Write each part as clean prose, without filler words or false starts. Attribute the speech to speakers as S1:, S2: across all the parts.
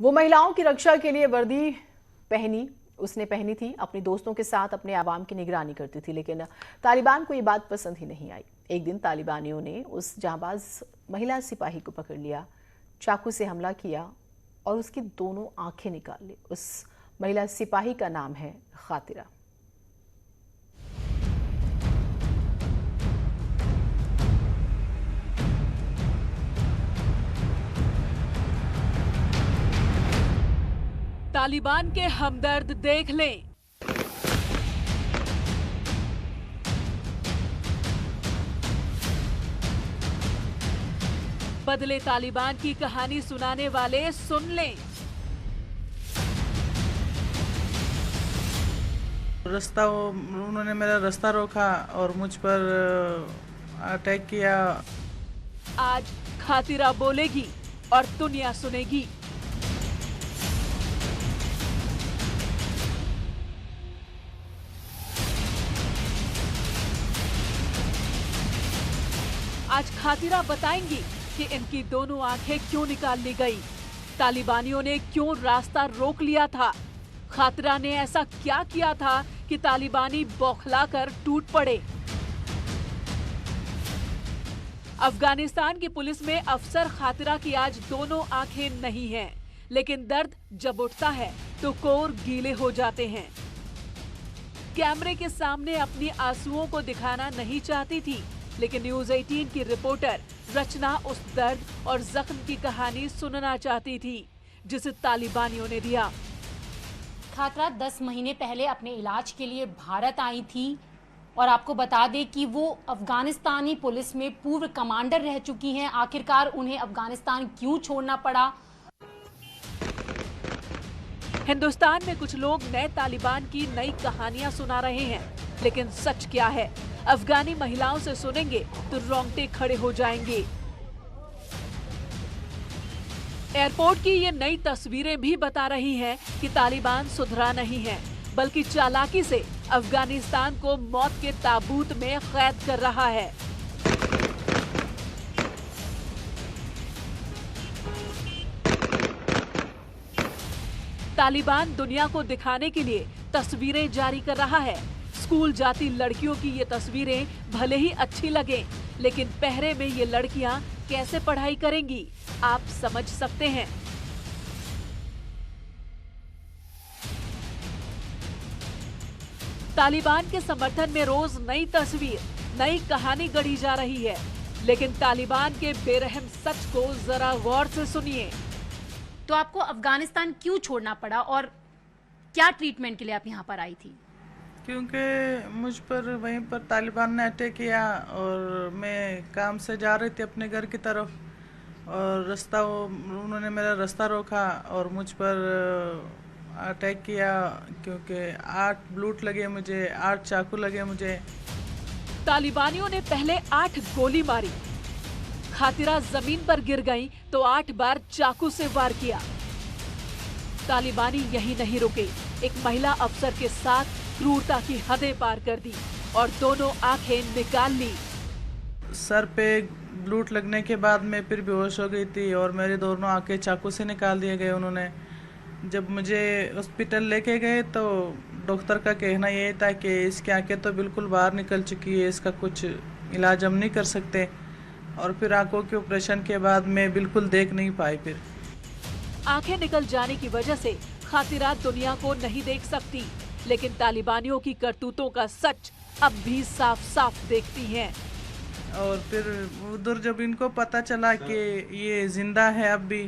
S1: वो महिलाओं की रक्षा के लिए वर्दी उसने पहनी थी, अपने दोस्तों के साथ अपने आवाम की निगरानी करती थी, लेकिन तालिबान को ये बात पसंद ही नहीं आई। एक दिन तालिबानियों ने उस जांबाज महिला सिपाही को पकड़ लिया, चाकू से हमला किया और उसकी दोनों आंखें निकाल ली। उस महिला सिपाही का नाम है खातिरा।
S2: तालिबान के हमदर्द देख लें। बदले तालिबान की कहानी सुनाने वाले सुन लें।
S3: उन्होंने मेरा रास्ता रोका और मुझ पर अटैक किया।
S2: आज खातिरा बोलेगी और दुनिया सुनेगी। आज खातिरा बताएंगी कि इनकी दोनों आंखें क्यों निकाल ली गई, तालिबानियों ने क्यों रास्ता रोक लिया था, खातिरा ने ऐसा क्या किया था कि तालिबानी बौखलाकर टूट पड़े। अफगानिस्तान की पुलिस में अफसर खातिरा की आज दोनों आंखें नहीं हैं, लेकिन दर्द जब उठता है तो कोर गीले हो जाते हैं। कैमरे के सामने अपनी आंसुओं को दिखाना नहीं चाहती थी, लेकिन न्यूज़ 18 की रिपोर्टर रचना उस दर्द और जख्म की कहानी सुनना चाहती थी जिसे तालिबानियों ने दिया।
S4: खातिरा 10 महीने पहले अपने इलाज के लिए भारत आई थी और आपको बता दें कि वो अफगानिस्तानी पुलिस में पूर्व कमांडर रह चुकी हैं। आखिरकार उन्हें अफगानिस्तान क्यों छोड़ना पड़ा?
S2: हिंदुस्तान में कुछ लोग नए तालिबान की नई कहानियां सुना रहे हैं, लेकिन सच क्या है अफगानी महिलाओं से सुनेंगे तो रोंगटे खड़े हो जाएंगे। एयरपोर्ट की ये नई तस्वीरें भी बता रही हैं कि तालिबान सुधरा नहीं है, बल्कि चालाकी से अफगानिस्तान को मौत के ताबूत में कैद कर रहा है। तालिबान दुनिया को दिखाने के लिए तस्वीरें जारी कर रहा है। स्कूल जाती लड़कियों की ये तस्वीरें भले ही अच्छी लगें, लेकिन पहरे में ये लड़कियां कैसे पढ़ाई करेंगी, आप समझ सकते हैं। तालिबान के समर्थन में रोज नई तस्वीर, नई कहानी गढ़ी जा रही है, लेकिन तालिबान के बेरहम सच को जरा गौर से सुनिए।
S4: तो आपको अफगानिस्तान क्यों छोड़ना पड़ा और क्या ट्रीटमेंट के लिए आप यहाँ पर आई थी?
S3: क्योंकि मुझ पर वहीं पर तालिबान ने अटैक किया और मैं काम से जा रही थी अपने घर की तरफ और उन्होंने मेरा रास्ता रोका और मुझ पर अटैक किया। क्योंकि 8 ब्लूट लगे मुझे, 8 चाकू लगे मुझे।
S2: तालिबानियों ने पहले 8 गोली मारी, खातिरा जमीन पर गिर गई तो 8 बार चाकू से वार किया। तालिबानी यही नहीं रुके, एक महिला अफसर के साथ क्रूरता की हदें पार कर दी और दोनों आंखें निकाल ली।
S3: सर पे ब्लूट लगने के बाद मैं फिर बेहोश हो गई थी और मेरी दोनों आंखें चाकू से निकाल दिए गए उन्होंने। जब मुझे हॉस्पिटल लेके गए तो डॉक्टर का कहना ये था कि इसकी आंखें तो बिल्कुल बाहर निकल चुकी है, इसका कुछ इलाज हम नहीं कर सकते। और फिर आंखों के ऑपरेशन के बाद मैं बिल्कुल देख नहीं पाई। फिर
S2: आंखें निकल जाने की वजह से खातिरा दुनिया को नहीं देख सकती, लेकिन तालिबानियों की करतूतों का सच अब भी साफ साफ देखती हैं।
S3: और फिर उधर जब इनको पता चला कि ये जिंदा है अब भी,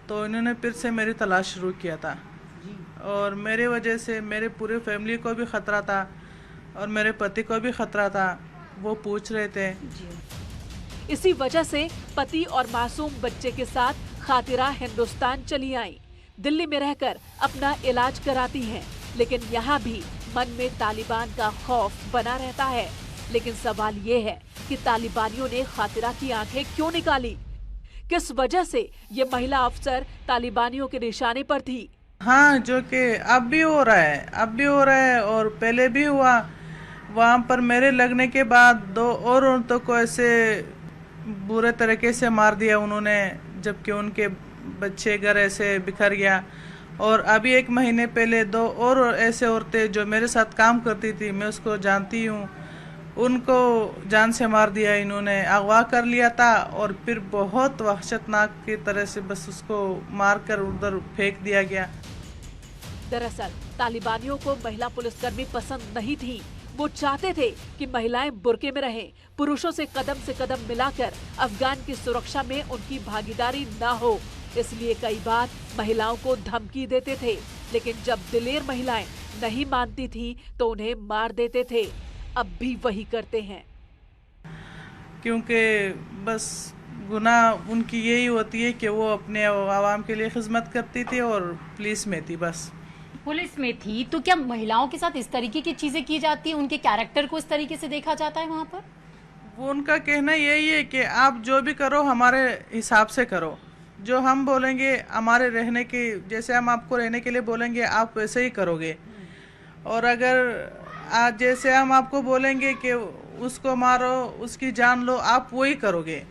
S3: तो इन्होंने फिर से मेरी तलाश शुरू किया था और मेरे वजह से मेरे पूरे फैमिली को भी खतरा था और मेरे पति को भी खतरा था। वो पूछ रहे थे।
S2: इसी वजह से पति और मासूम बच्चे के साथ खातिरा हिंदुस्तान चली आई। दिल्ली में रहकर अपना इलाज कराती हैं, लेकिन यहाँ भी मन में तालिबान का खौफ बना रहता है। लेकिन सवाल ये है कि तालिबानियों ने खातिरा की आंखें क्यों निकाली? किस वजह से ये महिला अफसर तालिबानियों के निशाने पर थी?
S3: हाँ, जो कि अब भी हो रहा है, अब भी हो रहा है और पहले भी हुआ। वहाँ पर मेरे लगने के बाद 2 और औरतों को ऐसे बुरे तरीके से मार दिया उन्होंने, जबकि उनके बच्चे घर ऐसे बिखर गया। और अभी 1 महीने पहले 2 और ऐसे औरतें जो मेरे साथ काम करती थी, मैं उसको जानती हूँ, उनको जान से मार दिया इन्होंने, अगवा कर लिया था और फिर बहुत वहशतनाक की तरह से बस उसको मार कर उधर फेंक दिया गया।
S2: दरअसल तालिबानियों को महिला पुलिसकर्मी पसंद नहीं थी। वो चाहते थे कि महिलाएं बुर्के में रहें, पुरुषों से कदम मिलाकर अफगान की सुरक्षा में उनकी भागीदारी न हो। इसलिए कई बार महिलाओं को धमकी देते थे, लेकिन जब दिलेर महिलाएं नहीं मानती थीं तो उन्हें मार देते थे। अब भी वही करते हैं,
S3: क्योंकि बस गुनाह उनकी यही होती है कि वो अपने आवाम के लिए खिदमत करती थी और पुलिस में थी। बस
S4: पुलिस में थी तो क्या महिलाओं के साथ इस तरीके की चीजें की जाती है? उनके कैरेक्टर को इस तरीके से देखा जाता है वहाँ पर?
S3: वो उनका कहना यही है कि आप जो भी करो हमारे हिसाब से करो, जो हम बोलेंगे हमारे रहने के, जैसे हम आपको रहने के लिए बोलेंगे आप वैसे ही करोगे। और अगर आज जैसे हम आपको बोलेंगे कि उसको मारो, उसकी जान लो, आप वही करोगे।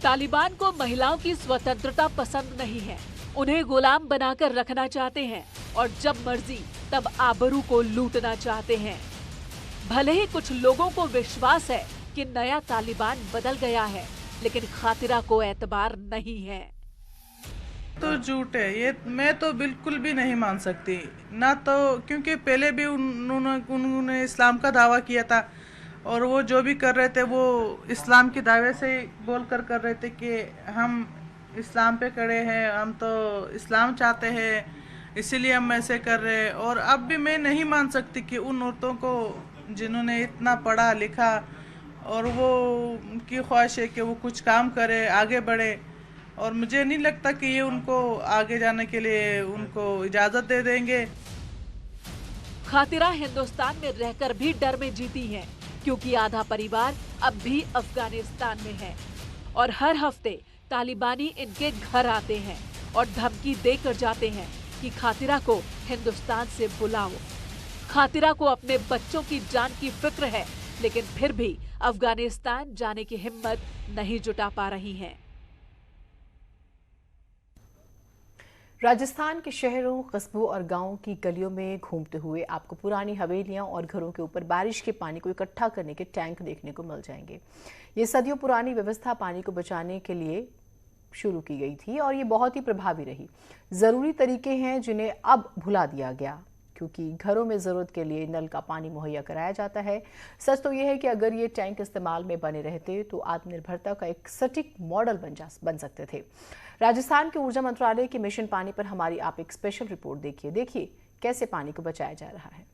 S2: तालिबान को महिलाओं की स्वतंत्रता पसंद नहीं है। उन्हें गुलाम बनाकर रखना चाहते हैं और जब मर्जी तब आबरू को लूटना चाहते हैं। भले ही कुछ लोगों को विश्वास है कि नया तालिबान बदल गया है, लेकिन खातिरा को एतबार नहीं है।
S3: तो झूठ है ये, मैं तो बिल्कुल भी नहीं मान सकती ना, तो क्योंकि पहले भी उन्होंने इस्लाम का दावा किया था और वो जो भी कर रहे थे वो इस्लाम के दावे से बोल कर रहे थे कि हम इस्लाम पे खड़े हैं, हम तो इस्लाम चाहते हैं, इसीलिए हम ऐसे कर रहे हैं। और अब भी मैं नहीं मान सकती कि उन औरतों को जिन्होंने इतना पढ़ा लिखा और वो उनकी ख्वाहिश है कि वो कुछ काम करे, आगे बढ़े, और मुझे नहीं लगता कि ये उनको आगे जाने के लिए उनको इजाज़त दे देंगे।
S2: खातिरा हिंदुस्तान में रहकर भी डर में जीती हैं, क्योंकि आधा परिवार अब भी अफगानिस्तान में है और हर हफ्ते तालिबानी इनके घर आते हैं और धमकी देकर जाते हैं कि खातिरा को हिंदुस्तान से बुलाओ। खातिरा को अपने बच्चों की जान की फिक्र है, लेकिन फिर भी अफगानिस्तान जाने की हिम्मत नहीं जुटा पा रही हैं।
S1: राजस्थान के शहरों, कस्बों और गांवों की गलियों में घूमते हुए आपको पुरानी हवेलियां और घरों के ऊपर बारिश के पानी को इकट्ठा करने के टैंक देखने को मिल जाएंगे। ये सदियों पुरानी व्यवस्था पानी को बचाने के लिए शुरू की गई थी और ये बहुत ही प्रभावी रही। जरूरी तरीके हैं जिन्हें अब भुला दिया गया, क्योंकि घरों में जरूरत के लिए नल का पानी मुहैया कराया जाता है। सच तो यह है कि अगर ये टैंक इस्तेमाल में बने रहते तो आत्मनिर्भरता का एक सटीक मॉडल बन सकते थे। राजस्थान के ऊर्जा मंत्रालय के मिशन पानी पर हमारी आप एक स्पेशल रिपोर्ट देखिए कैसे पानी को बचाया जा रहा है।